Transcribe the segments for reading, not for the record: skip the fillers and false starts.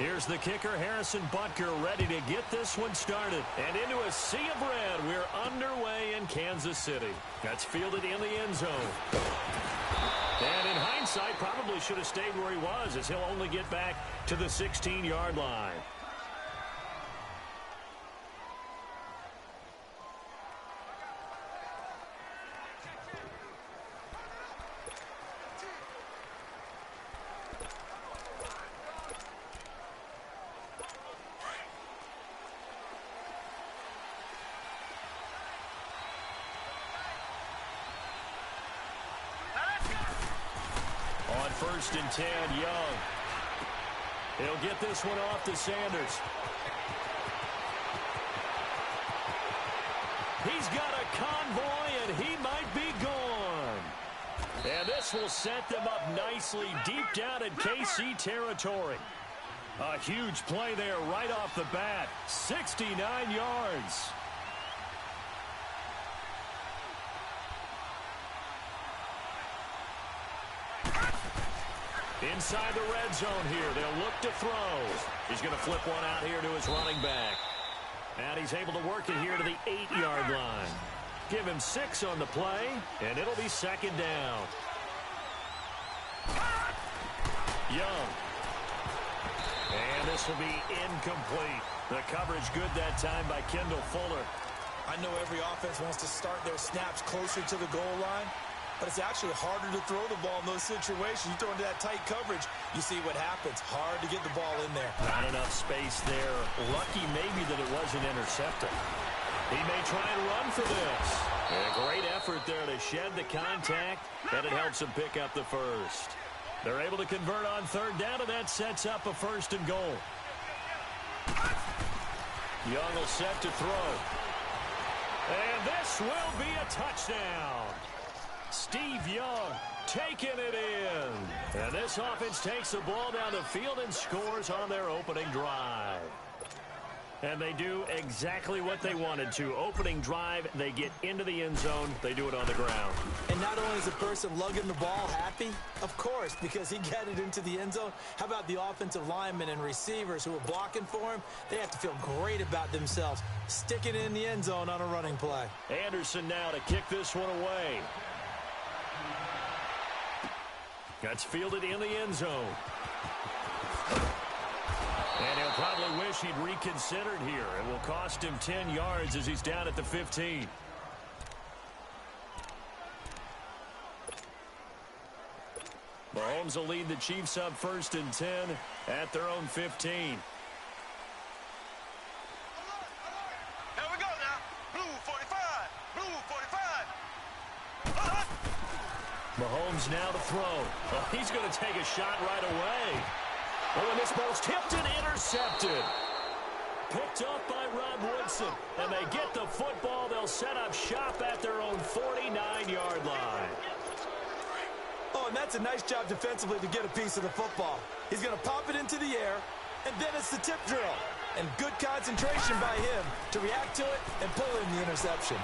Here's the kicker, Harrison Butker, ready to get this one started. And into a sea of red, we're underway in Kansas City. That's fielded in the end zone. And in hindsight, probably should have stayed where he was, as he'll only get back to the 16-yard line. On 1st and 10, Young. He'll get this one off to Sanders. He's got a convoy, and he might be gone. And this will set them up nicely deep down in KC territory. A huge play there right off the bat. 69 yards. Inside the red zone here. They'll look to throw. He's going to flip one out here to his running back. And he's able to work it here to the 8-yard line. Give him 6 on the play, and it'll be 2nd down. Young. And this will be incomplete. The coverage good that time by Kendall Fuller. I know every offense wants to start their snaps closer to the goal line, but it's actually harder to throw the ball in those situations. You throw into that tight coverage, you see what happens. Hard to get the ball in there. Not enough space there. Lucky maybe that it wasn't intercepted. He may try and run for this. And a great effort there to shed the contact, and it helps him pick up the first. They're able to convert on 3rd down, and that sets up a 1st and goal. Young will set to throw. And this will be a touchdown. Steve Young taking it in. And this offense takes the ball down the field and scores on their opening drive. And they do exactly what they wanted to. Opening drive, they get into the end zone. They do it on the ground. And not only is the person lugging the ball happy, of course, because he got it into the end zone. How about the offensive linemen and receivers who are blocking for him? They have to feel great about themselves, sticking it in the end zone on a running play. Anderson now to kick this one away. That's fielded in the end zone. And he'll probably wish he'd reconsidered here. It will cost him 10 yards as he's down at the 15. Mahomes will lead the Chiefs up 1st and 10 at their own 15. Here we go now. Blue 45. Blue 45. Mahomes now to throw. Oh, he's going to take a shot right away. Oh, and this ball's tipped and intercepted. Picked up by Rod Woodson. And they get the football. They'll set up shop at their own 49-yard line. Oh, and that's a nice job defensively to get a piece of the football. He's going to pop it into the air, and then it's the tip drill. And good concentration by him to react to it and pull in the interception.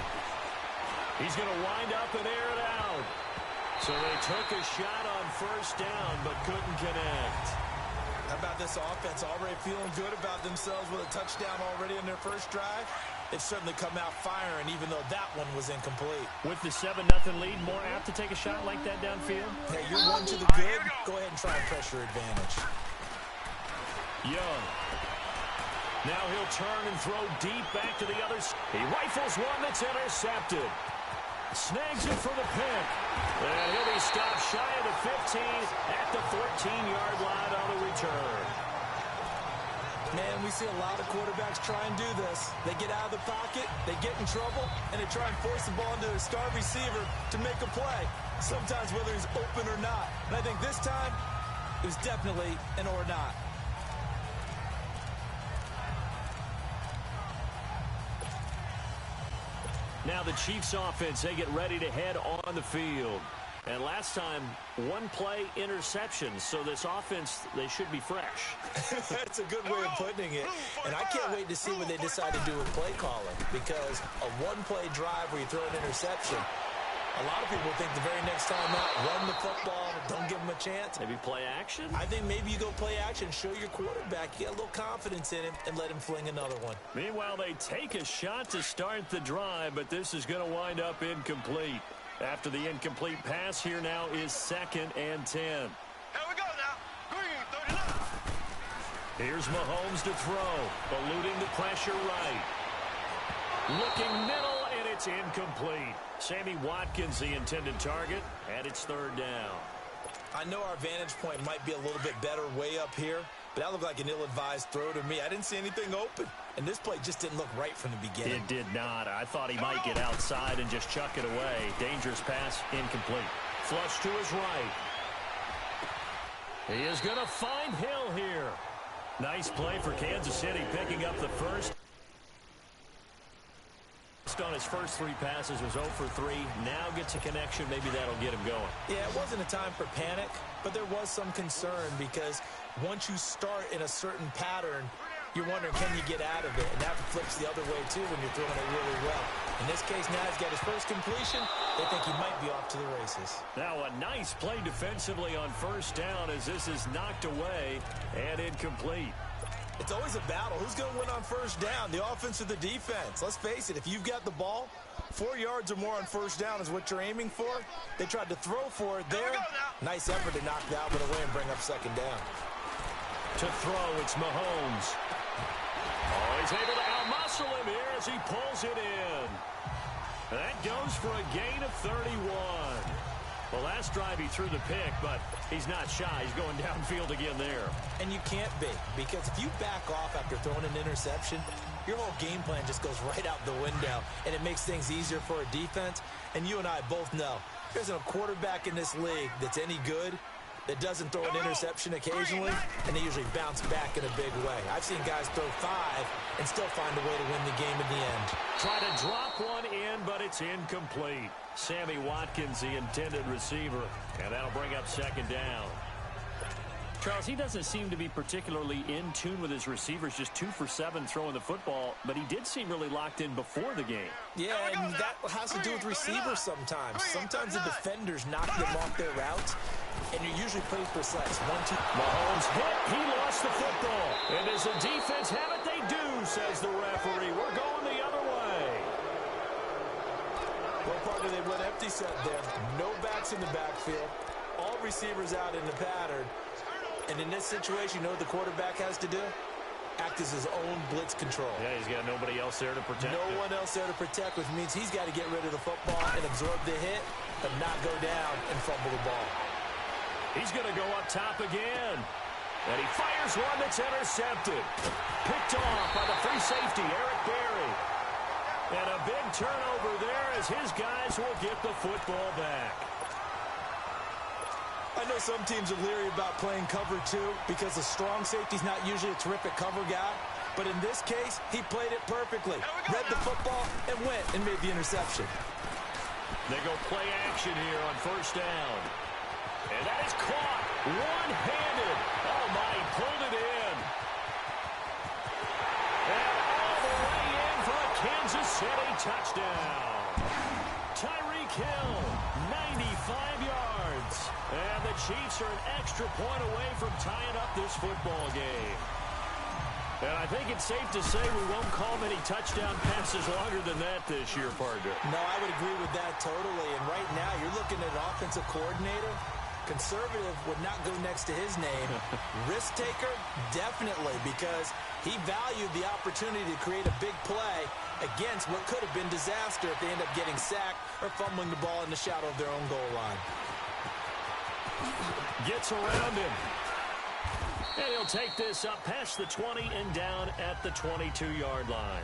He's going to wind up and air it out. So they took a shot on 1st down, but couldn't connect. How about this offense already feeling good about themselves with a touchdown already in their first drive? They've certainly come out firing, even though that one was incomplete. With the 7-0 lead, more apt to take a shot like that downfield? Hey, you're one to the good. Go ahead and try a pressure advantage. Young. Now he'll turn and throw deep back to the other side. He rifles one that's intercepted. Snags it for the pick. And he'll be stopped shy of the 15 at the 14-yard line on the return. Man, we see a lot of quarterbacks try and do this. They get out of the pocket, they get in trouble, and they try and force the ball into their star receiver to make a play, sometimes whether he's open or not. And I think this time, it was definitely an or not. Now the Chiefs offense, they get ready to head on the field. And last time, one play interception. So this offense, they should be fresh. That's a good way of putting it. And I can't wait to see what they decide to do with play calling. Because a one-play drive where you throw an interception, A lot of people think the very next time out, run the football, don't give him a chance. Maybe play action? I think maybe you go play action, show your quarterback, get a little confidence in him, and let him fling another one. Meanwhile, they take a shot to start the drive, but this is going to wind up incomplete. After the incomplete pass, here now is 2nd and 10. Here we go now. Green, 39. Here's Mahomes to throw, eluding the pressure right. Looking middle, and it's incomplete. Sammy Watkins, the intended target, and it's 3rd down. I know our vantage point might be a little bit better way up here, but that looked like an ill-advised throw to me. I didn't see anything open, and this play just didn't look right from the beginning. It did not. I thought he might get outside and just chuck it away. Dangerous pass, incomplete. Flush to his right. He is going to find Hill here. Nice play for Kansas City, picking up the first. On his first 3 passes was 0 for 3. Now gets a connection. Maybe that'll get him going. Yeah, it wasn't a time for panic, but there was some concern because once you start in a certain pattern, you're wondering, can you get out of it? And that flips the other way, too, when you're throwing it really well. In this case, now he's got his first completion. They think he might be off to the races. Now a nice play defensively on 1st down as this is knocked away and incomplete. It's always a battle. Who's going to win on 1st down, the offense or the defense? Let's face it, if you've got the ball, 4 yards or more on 1st down is what you're aiming for. They tried to throw for it there. Nice effort to knock that one away and bring up 2nd down. To throw, it's Mahomes. Oh, he's able to outmuscle him here as he pulls it in. That goes for a gain of 31. Well, last drive he threw the pick, but he's not shy. He's going downfield again there. And you can't be, because if you back off after throwing an interception, your whole game plan just goes right out the window, and it makes things easier for a defense. And you and I both know there's a quarterback in this league that's any good that doesn't throw an interception occasionally, and they usually bounce back in a big way. I've seen guys throw 5 and still find a way to win the game in the end. Try to drop one in, but it's incomplete. Sammy Watkins, the intended receiver, and that'll bring up 2nd down. Charles, he doesn't seem to be particularly in tune with his receivers, just 2 for 7 throwing the football, but he did seem really locked in before the game. Yeah, and that has to do with receivers sometimes. Sometimes the defenders knock them off their routes, and you're usually pretty precise. 1, 2. Mahomes hit. He lost the football. And as the defense have it, they do, says the referee. We're going the other way. Well, partner, they went empty set there. No backs in the backfield. All receivers out in the pattern. And in this situation, you know what the quarterback has to do? Act as his own blitz control. Yeah, he's got nobody else there to protect No one else there to protect, which means he's got to get rid of the football and absorb the hit, but not go down and fumble the ball. He's going to go up top again. And he fires one that's intercepted. Picked off by the free safety, Eric Berry. And a big turnover there as his guys will get the football back. I know some teams are leery about playing cover 2 because a strong safety's not usually a terrific cover guy. But in this case, he played it perfectly. Read the football and went and made the interception. They go play action here on 1st down. And that is caught one-handed. Oh, my, he pulled it in. And all the way in for a Kansas City touchdown. Tyreek Hill, 95 yards. And the Chiefs are an extra point away from tying up this football game. And I think it's safe to say we won't call many touchdown passes longer than that this year, partner. No, I would agree with that totally. And right now, you're looking at an offensive coordinator. Conservative would not go next to his name. Risk taker, definitely, because he valued the opportunity to create a big play against what could have been disaster if they end up getting sacked or fumbling the ball in the shadow of their own goal line. Gets around him. And he'll take this up past the 20 and down at the 22-yard line.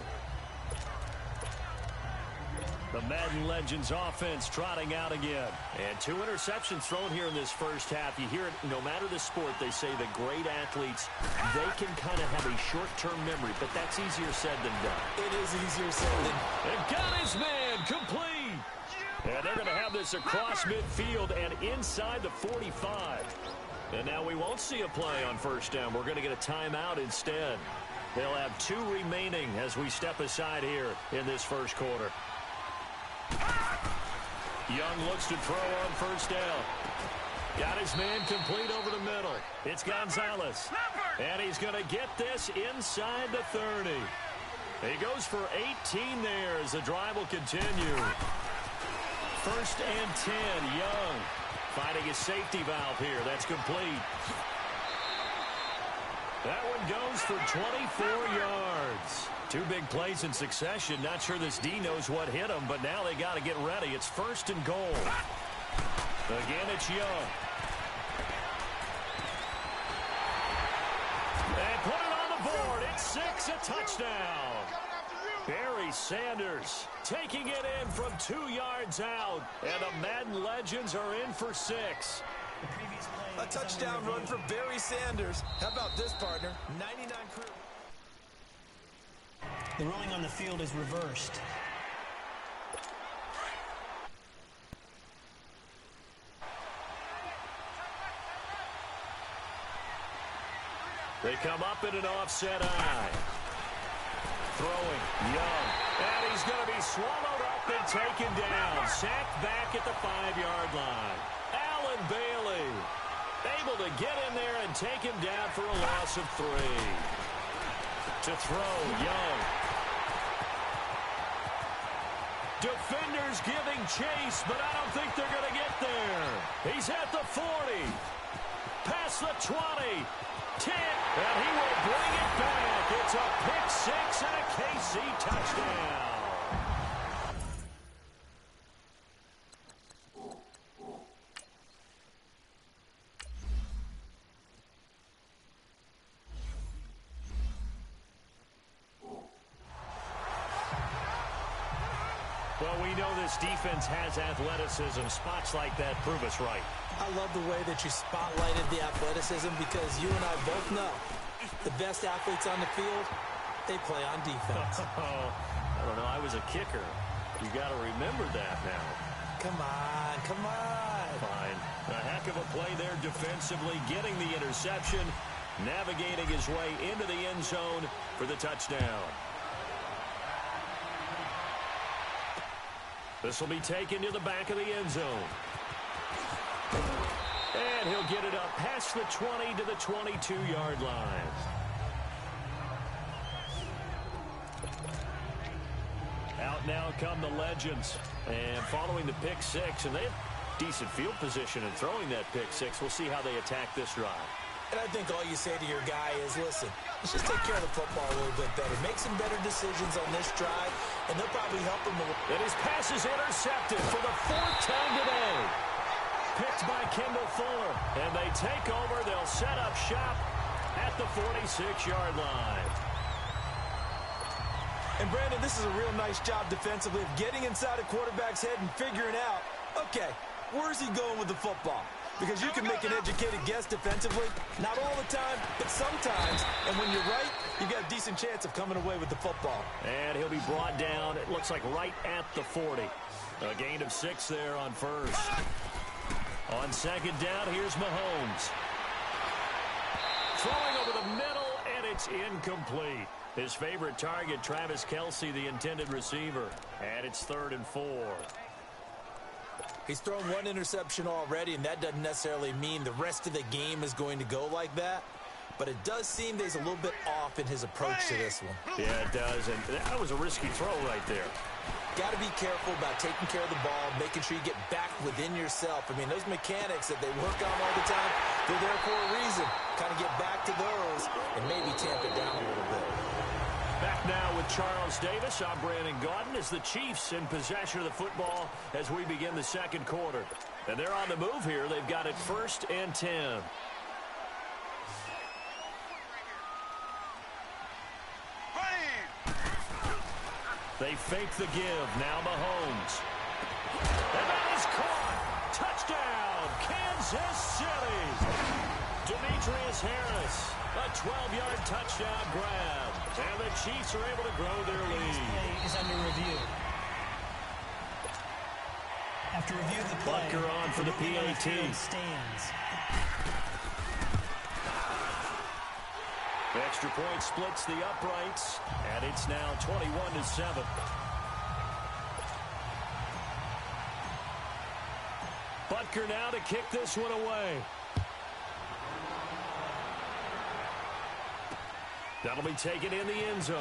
The Madden Legends offense trotting out again. And 2 interceptions thrown here in this first half. You hear it, no matter the sport, they say that great athletes, they can kind of have a short-term memory, but that's easier said than done. It is easier said than done. And got his man complete. And they're going to have this across midfield and inside the 45. And now we won't see a play on 1st down. We're going to get a timeout instead. They'll have 2 remaining as we step aside here in this first quarter. Young looks to throw on first down. Got his man complete over the middle. It's Gonzalez. And he's going to get this inside the 30. He goes for 18 there as the drive will continue. First and 10, Young finding his safety valve here. That's complete. That one goes for 24 yards. Two big plays in succession. Not sure this D knows what hit him, but now they got to get ready. It's first and goal. Again, it's Young. And put it on the board. It's 6, a touchdown. Barry Sanders taking it in from 2 yards out. And the Madden legends are in for 6. A touchdown run for Barry Sanders. How about this, partner? 99 career. The ruling on the field is reversed. They come up in an offset eye. Throwing, Young. And he's going to be swallowed up and taken down. Sacked back at the 5-yard line. Allen Bailey able to get in there and take him down for a loss of 3. To throw, Young. Defenders giving chase, but I don't think they're going to get there. He's at the 40. Past the 20. 10. And he will bring it back. It's a pick 6 and a KC touchdown. Well, we know this defense has athleticism. Spots like that prove us right. I love the way that you spotlighted the athleticism because you and I both know the best athletes on the field, they play on defense. I don't know. I was a kicker. You got to remember that now. Come on, come on. Fine. A heck of a play there defensively, getting the interception, navigating his way into the end zone for the touchdown. This will be taken to the back of the end zone. And he'll get it up past the 20 to the 22-yard line. Out now come the legends. And following the pick 6, and they have decent field position in throwing that pick 6. We'll see how they attack this drive. And I think all you say to your guy is, listen, let's just take care of the football a little bit better. Make some better decisions on this drive, and they'll probably help him a little. And his pass is intercepted for the 4th time today. Picked by Kendall Fuller. And they take over. They'll set up shop at the 46-yard line. And, Brandon, this is a real nice job defensively of getting inside a quarterback's head and figuring out, okay, where's he going with the football? Because you can make an educated guess defensively. Not all the time, but sometimes. And when you're right, you've got a decent chance of coming away with the football. And he'll be brought down, it looks like right at the 40. A gain of 6 there on first. On second down, here's Mahomes. Throwing over the middle, and it's incomplete. His favorite target, Travis Kelce, the intended receiver. And it's 3rd and 4. He's thrown 1 interception already, and that doesn't necessarily mean the rest of the game is going to go like that. But it does seem that he's a little bit off in his approach to this one. Yeah, it does, and that was a risky throw right there. Got to be careful about taking care of the ball, making sure you get back within yourself. I mean, those mechanics that they work on all the time, they're there for a reason. Kind of get back to those and maybe tamp it down a little bit. Back now with Charles Davis. I'm Brandon Gaudin as the Chiefs in possession of the football as we begin the second quarter. And they're on the move here. They've got it 1st and 10. They fake the give. Now Mahomes. And that is caught. Touchdown, Kansas City. Demetrius Harris. A 12-yard touchdown grab. And the Chiefs are able to grow their lead. This play is under review. After review of the play, Butker on for the PAT. Stands. Extra point splits the uprights, and it's now 21-7. kicker now to kick this one away. That'll be taken in the end zone.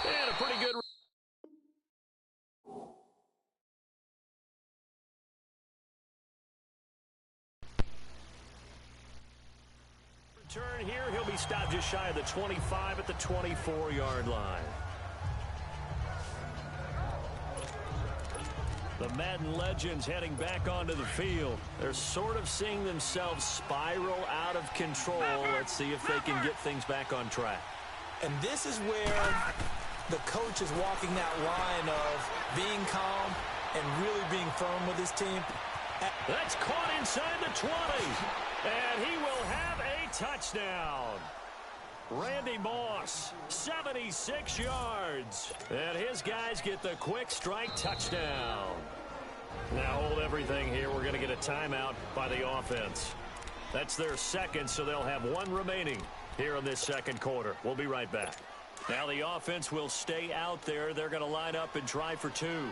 And a pretty good return here. He'll be stopped just shy of the 25 at the 24-yard line. The Madden legends heading back onto the field. They're sort of seeing themselves spiral out of control. Let's see if they can get things back on track. And this is where the coach is walking that line of being calm and really being firm with his team. That's caught inside the 20. And he will have a touchdown. Randy Moss, 76 yards. And his guys get the quick strike touchdown. Now hold everything here. We're going to get a timeout by the offense. That's their second, so they'll have one remaining here in this second quarter. We'll be right back. Now the offense will stay out there. They're going to line up and try for two.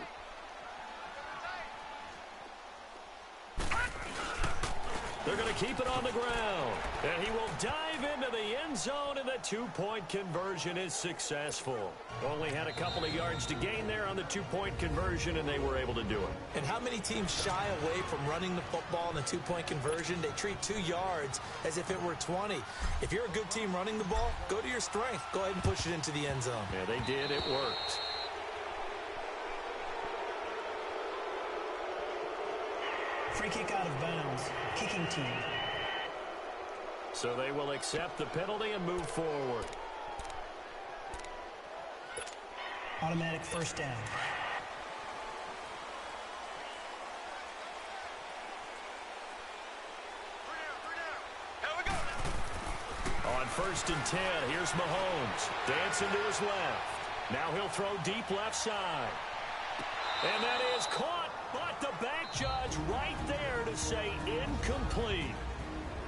They're going to keep it on the ground. And he will dive into the end zone, and the two-point conversion is successful. Only had a couple of yards to gain there on the two-point conversion, and they were able to do it. And how many teams shy away from running the football in the two-point conversion? They treat 2 yards as if it were 20. If you're a good team running the ball, go to your strength. Go ahead and push it into the end zone. Yeah, they did. It worked. Free kick out of bounds. Kicking team. So they will accept the penalty and move forward. Automatic first down. Here we go. On 1st and 10, here's Mahomes. Dancing to his left. Now he'll throw deep left side. And that is caught. But the back judge right there to say incomplete.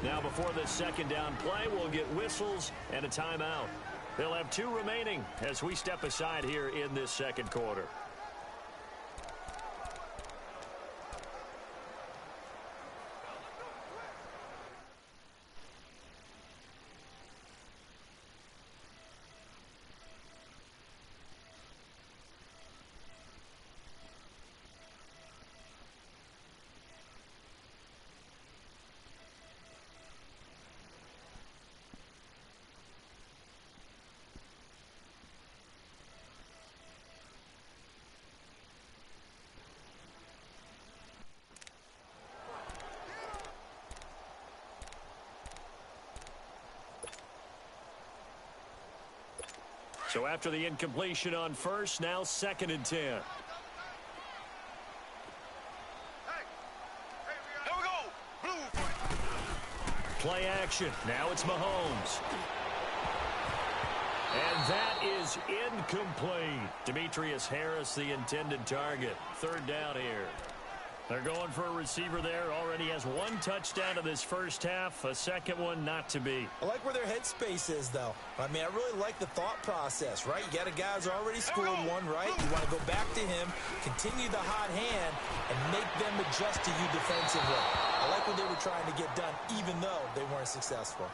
Now before this second down play, we'll get whistles and a timeout. They'll have 2 remaining as we step aside here in this second quarter. So after the incompletion on first, now 2nd and 10. Here we go. Blue. Play action. Now it's Mahomes. And that is incomplete. Demetrius Harris, the intended target. 3rd down here. They're going for a receiver there. Already has 1 touchdown in this first half. A second one not to be. I like where their headspace is, though. I mean, I really like the thought process, right? You got a guy who's already scored one, right? You want to go back to him, continue the hot hand, and make them adjust to you defensively. I like what they were trying to get done, even though they weren't successful.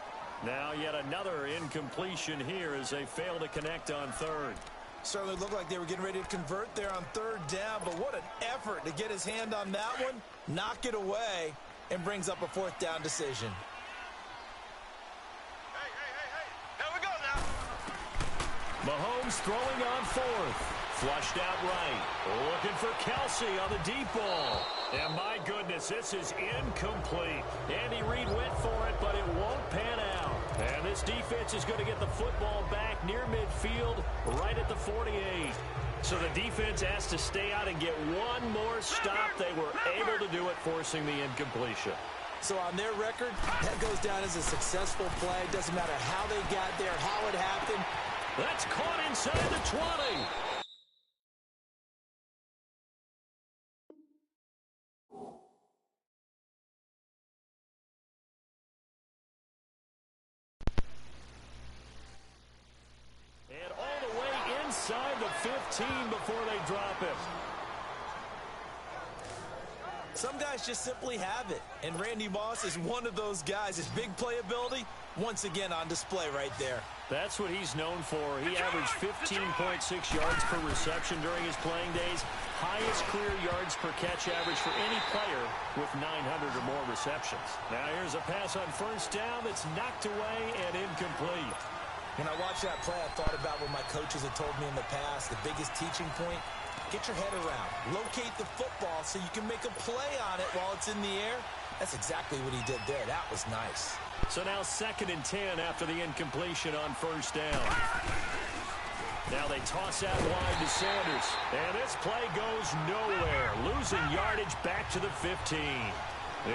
Now yet another incompletion here as they fail to connect on 3rd. Certainly looked like they were getting ready to convert there on 3rd down, but what an effort to get his hand on that one, knock it away, and brings up a 4th down decision. Hey. Here we go now. Mahomes throwing on 4th. Flushed out right. Looking for Kelsey on the deep ball. And my goodness, this is incomplete. Andy Reid went for it, but it won't pan out. And this defense is going to get the football back near midfield, right at the 48. So the defense has to stay out and get one more stop. They were able to do it, forcing the incompletion. So on their record, that goes down as a successful play. Doesn't matter how they got there, how it happened. That's caught inside the 20. And all the way inside the 15 before they drop it. Some guys just simply have it, and Randy Moss is one of those guys. His big playability, once again on display right there. That's what he's known for. He averaged 15.6 yards per reception during his playing days. Highest career yards per catch average for any player with 900 or more receptions. Now here's a pass on first down that's knocked away and incomplete. When I watched that play, I thought about what my coaches had told me in the past. The biggest teaching point, get your head around. Locate the football so you can make a play on it while it's in the air. That's exactly what he did there. That was nice. So now 2nd and 10 after the incompletion on first down. Now they toss out wide to Sanders. And this play goes nowhere. Losing yardage back to the 15.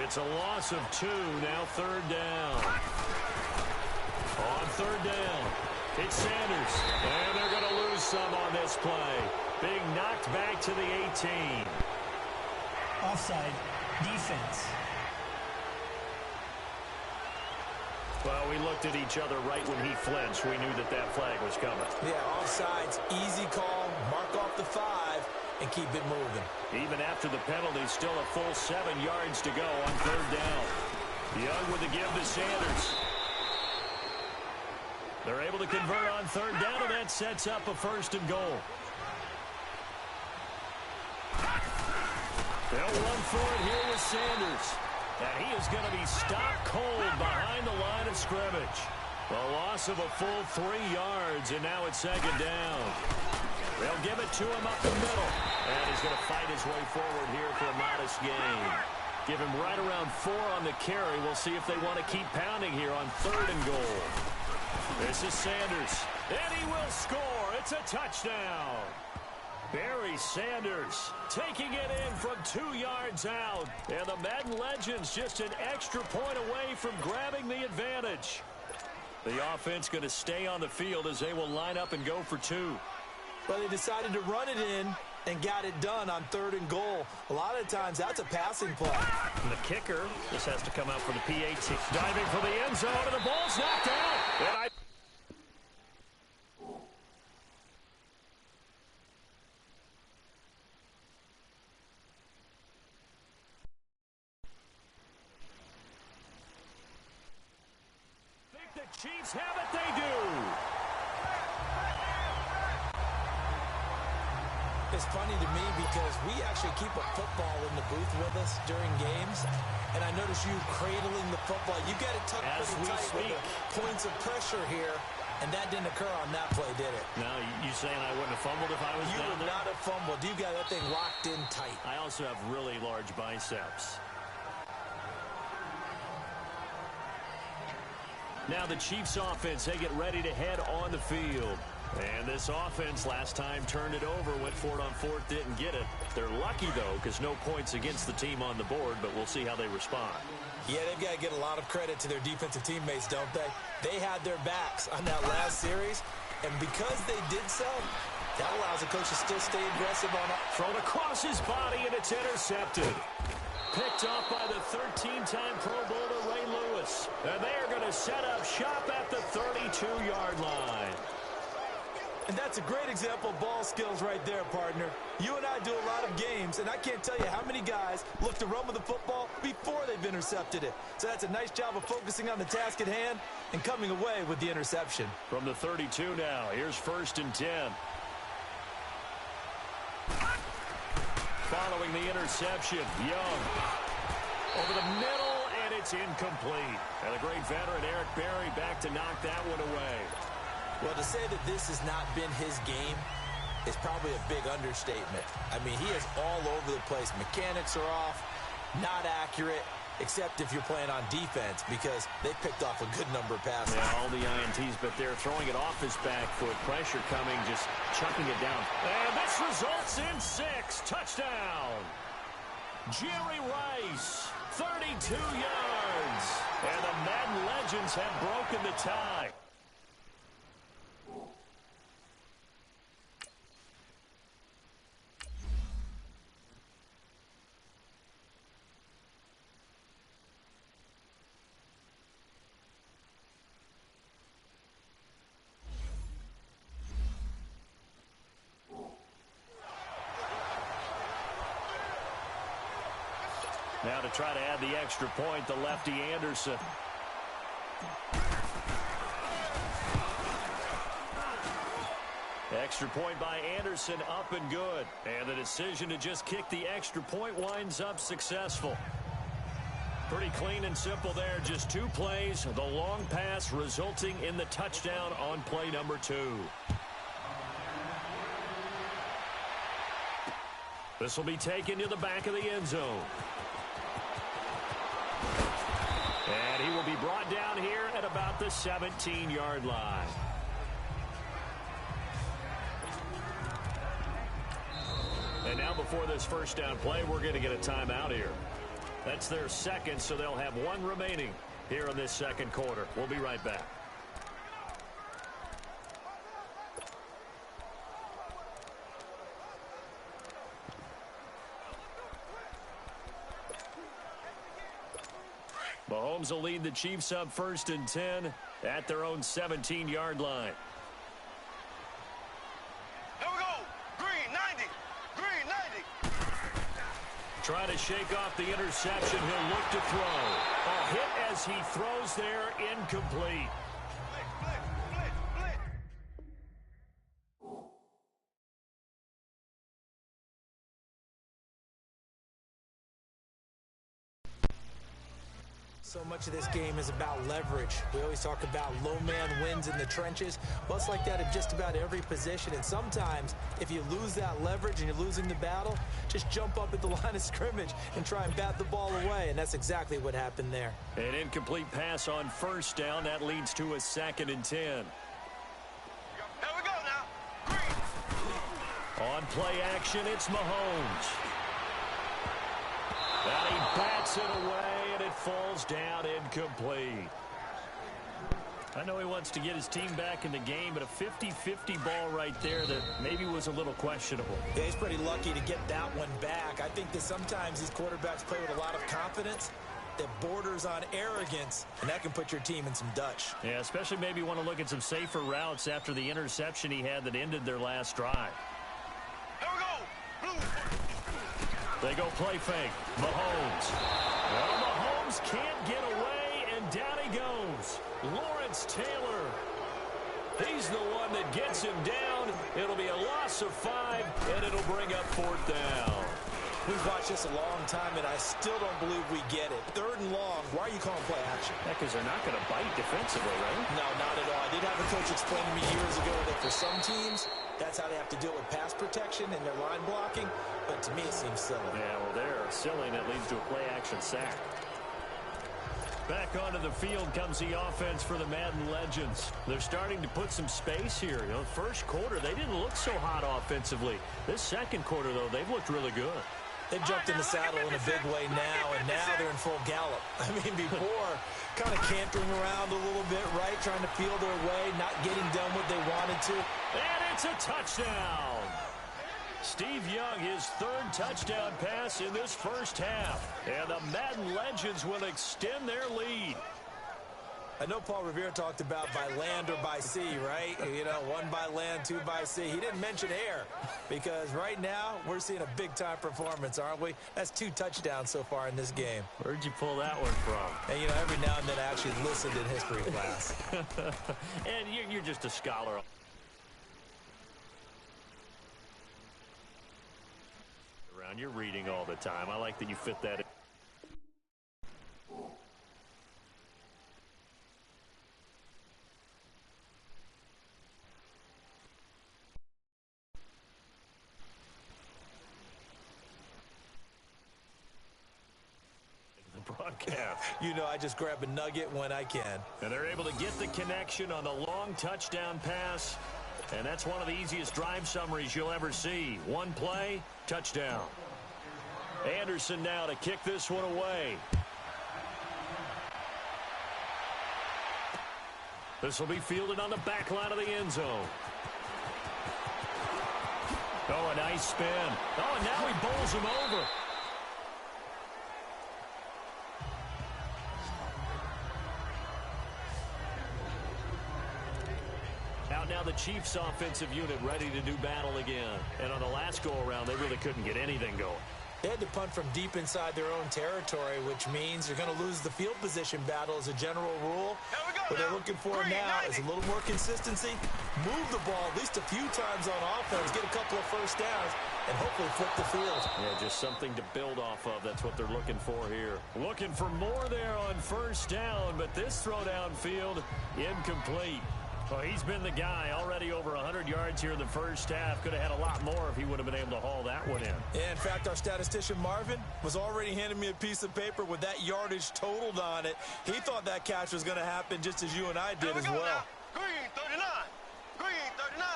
It's a loss of 2, now 3rd down. On 3rd down, it's Sanders. And they're going to lose some on this play. Being knocked back to the 18. Offside. Defense. Well, we looked at each other right when he flinched. We knew that that flag was coming. Yeah, offsides, easy call, mark off the 5, and keep it moving. Even after the penalty, still a full 7 yards to go on 3rd down. Young with the give to Sanders. They're able to convert on 3rd down, and that sets up a 1st and goal. They'll run for it here with Sanders. And he is going to be stopped cold behind the line of scrimmage. A loss of a full 3 yards, and now it's 2nd down. They'll give it to him up the middle. And he's going to fight his way forward here for a modest gain. Give him right around 4 on the carry. We'll see if they want to keep pounding here on 3rd and goal. This is Sanders. And he will score. It's a touchdown. Barry Sanders taking it in from 2 yards out. And the Madden Legends just an extra point away from grabbing the advantage. The offense going to stay on the field as they will line up and go for 2. Well, they decided to run it in and got it done on 3rd and goal. A lot of times, that's a passing play. And the kicker, this has to come out for the PAT. Diving for the end zone, and the ball's knocked out. And the Chiefs have it, they do. It's funny to me because we actually keep a football in the booth with us during games, and I notice you cradling the football. You got it tucked pretty tight with the points of pressure here, and that didn't occur on that play, did it? No, you saying I wouldn't have fumbled if I was down there? You would not have fumbled. You got that thing locked in tight. I also have really large biceps. Now the Chiefs offense, they get ready to head on the field. And this offense last time turned it over, went for it on 4th, didn't get it. They're lucky, though, because no points against the team on the board, but we'll see how they respond. Yeah, they've got to get a lot of credit to their defensive teammates, don't they? They had their backs on that last series, and because they did so, that allows the coach to still stay aggressive on it. Thrown across his body, and it's intercepted. Picked off by the 13-time Pro Bowler Ray Lewis. And they are going to set up shop at the 32-yard line. And that's a great example of ball skills right there, partner. You and I do a lot of games, and I can't tell you how many guys look to run with the football before they've intercepted it. So that's a nice job of focusing on the task at hand and coming away with the interception. From the 32 now, here's 1st and 10. Following the interception, Young over the middle, and it's incomplete. And the great veteran Eric Berry back to knock that one away. Well, to say that this has not been his game is probably a big understatement. I mean, he is all over the place. Mechanics are off, not accurate, except if you're playing on defense, because they picked off a good number of passes. Yeah, all the INTs, but they're throwing it off his back foot. Pressure coming, just chucking it down. And this results in 6. Touchdown. Jerry Rice, 32 yards. And the Madden Legends have broken the tie. Now to try to add the extra point, the lefty Anderson. Extra point by Anderson, up and good. And the decision to just kick the extra point winds up successful. Pretty clean and simple there. Just 2 plays. The long pass resulting in the touchdown on play number 2. This will be taken to the back of the end zone. And he will be brought down here at about the 17-yard line. And now before this first down play, we're going to get a timeout here. That's their second, so they'll have 1 remaining here in this second quarter. We'll be right back. Mahomes will lead the Chiefs up 1st and 10 at their own 17-yard line. Trying to shake off the interception. He'll look to throw. A hit as he throws there, incomplete. So much of this game is about leverage. We always talk about low man wins in the trenches. Well, it's like that in just about every position. And sometimes, if you lose that leverage and you're losing the battle, just jump up at the line of scrimmage and try and bat the ball away. And that's exactly what happened there. An incomplete pass on 1st down. That leads to a 2nd and 10. Here we go now. Green. On play action, it's Mahomes. And he bats it away, and it falls down incomplete. I know he wants to get his team back in the game, but a 50-50 ball right there that maybe was a little questionable. Yeah, he's pretty lucky to get that one back. I think that sometimes these quarterbacks play with a lot of confidence that borders on arrogance, and that can put your team in some Dutch. Yeah, especially maybe want to look at some safer routes after the interception he had that ended their last drive. Here we go. Blue. They go play fake. Mahomes. Well, Mahomes can't get away, and down he goes. Lawrence Taylor. He's the one that gets him down. It'll be a loss of 5, and it'll bring up 4th down. We've watched this a long time, and I still don't believe we get it. 3rd and long. Why are you calling play action? Yeah, because they're not going to bite defensively, right? No, not at all. I did have a coach explain to me years ago that for some teams, that's how they have to deal with pass protection and their line blocking. But to me, it seems silly. Yeah, well, they're silly, and it leads to a play-action sack. Back onto the field comes the offense for the Madden Legends. They're starting to put some space here. You know, first quarter, they didn't look so hot offensively. This second quarter, though, they've looked really good. They've jumped in the saddle in a big way now, and now they're in full gallop. I mean, before, kind of cantering around a little bit, right, trying to feel their way, not getting done what they wanted to. And it's a touchdown. Steve Young, his 3rd touchdown pass in this first half. And the Madden Legends will extend their lead. I know Paul Revere talked about by land or by sea, right? You know, 1 by land, 2 by sea. He didn't mention air because right now we're seeing a big-time performance, aren't we? That's 2 touchdowns so far in this game. Where'd you pull that one from? And, you know, every now and then I actually listened in history class. And you're just a scholar. You're reading all the time. I like that you fit that in. The broadcast. You know, I just grab a nugget when I can. And they're able to get the connection on the long touchdown pass. And that's one of the easiest drive summaries you'll ever see. 1 play, touchdown. Anderson now to kick this one away. This will be fielded on the back line of the end zone. Oh, a nice spin. Oh, and now he bowls him over. Out now the Chiefs offensive unit ready to do battle again. And on the last go-around, they really couldn't get anything going. They had to punt from deep inside their own territory, which means you're going to lose the field position battle as a general rule. What they're looking for now is a little more consistency, move the ball at least a few times on offense, get a couple of first downs, and hopefully flip the field. Yeah, just something to build off of. That's what they're looking for here. Looking for more there on first down, but this throw downfield, incomplete. Well, he's been the guy, already over 100 yards here in the first half. Could have had a lot more if he would have been able to haul that one in. Yeah, in fact, our statistician Marvin was already handing me a piece of paper with that yardage totaled on it. He thought that catch was going to happen just as you and I did as well. Now. Green 39. Green 39.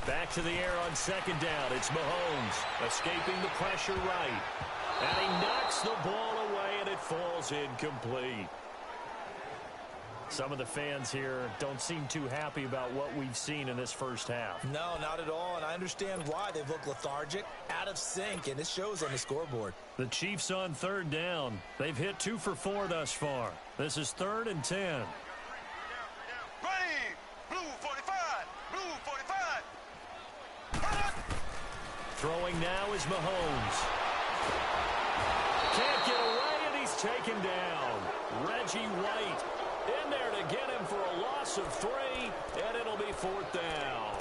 Back to the air on second down. It's Mahomes escaping the pressure right. And he knocks the ball away, and it falls incomplete. Some of the fans here don't seem too happy about what we've seen in this first half. No, not at all, and I understand why. They've looked lethargic, out of sync, and it shows on the scoreboard. The Chiefs on third down. They've hit 2 for 4 thus far. This is 3rd and 10. Ready. Blue 45. Blue 45. Throwing now is Mahomes. Can't get away, and he's taken down. Reggie White in there to get him for a loss of 3, and it'll be 4th down.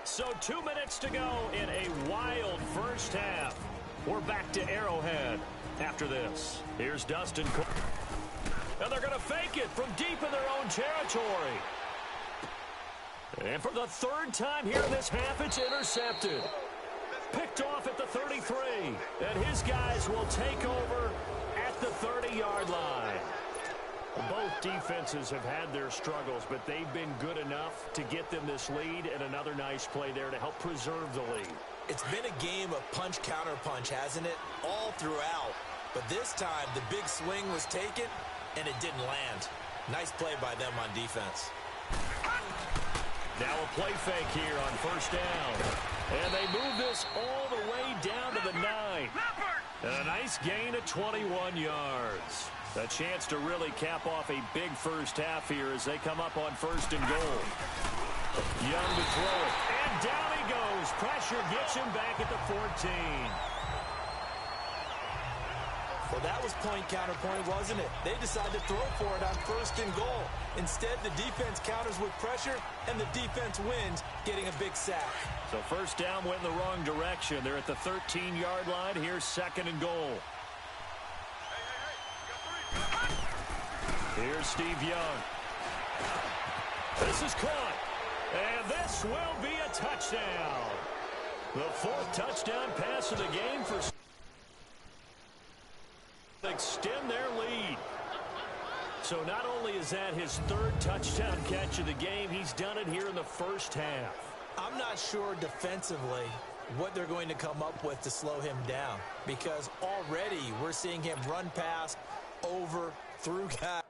So 2 minutes to go in a wild first half. We're back to Arrowhead after this. Here's Dustin. And they're going to fake it from deep in their own territory. And for the 3rd time here in this half, it's intercepted. Picked off at the 33. And his guys will take over at the 30-yard line. Both defenses have had their struggles, but they've been good enough to get them this lead, and another nice play there to help preserve the lead. It's been a game of punch-counter-punch, hasn't it? All throughout. But this time, the big swing was taken, and it didn't land. Nice play by them on defense. Now a play fake here on first down. And they move this all the way down to the 9. And a nice gain of 21 yards. A chance to really cap off a big first half here as they come up on 1st and goal. Young to throw it. And down he goes. Pressure gets him back at the 14. Well, that was point-counterpoint, wasn't it? They decided to throw for it on 1st and goal. Instead, the defense counters with pressure, and the defense wins, getting a big sack. So first down went in the wrong direction. They're at the 13-yard line. Here's 2nd and goal. Here's Steve Young. This is caught. And this will be a touchdown. The 4th touchdown pass of the game for extend their lead. So not only is that his 3rd touchdown catch of the game, he's done it here in the first half. I'm not sure defensively what they're going to come up with to slow him down, because already we're seeing him run past, over, through guys.